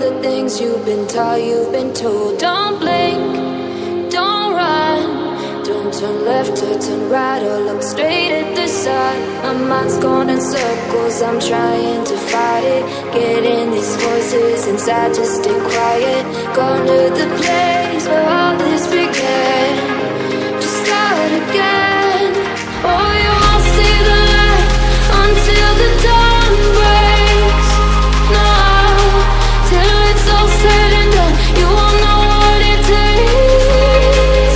the things you've been taught, you've been told. Don't blink, don't run, don't turn left or turn right or look straight at the sun. My mind's going in circles, I'm trying to fight it. Getting these voices inside to stay quiet. Going to the place where all this began. Just start again. Oh, you won't see the light until the dawn breaks. No, till it's all said and done, you won't know what it takes.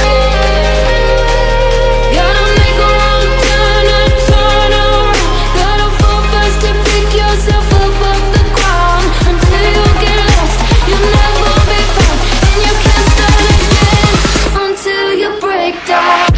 Gotta make a wrong turn and turn around. Gotta fall fast to pick yourself up off the ground. Until you get lost, you'll never be found. And you can't start again until you break down.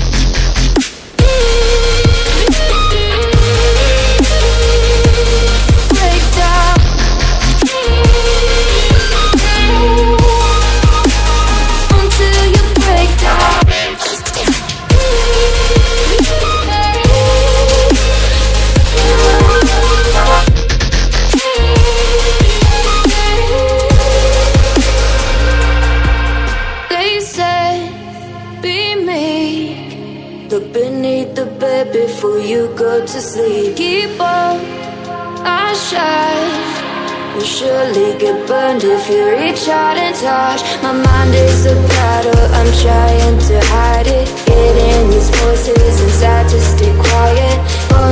Look beneath the bed before you go to sleep. Keep on, I shine. You'll surely get burned if you reach out and touch. My mind is a battle, I'm trying to hide it. Getting these voices inside to stay quiet. Oh,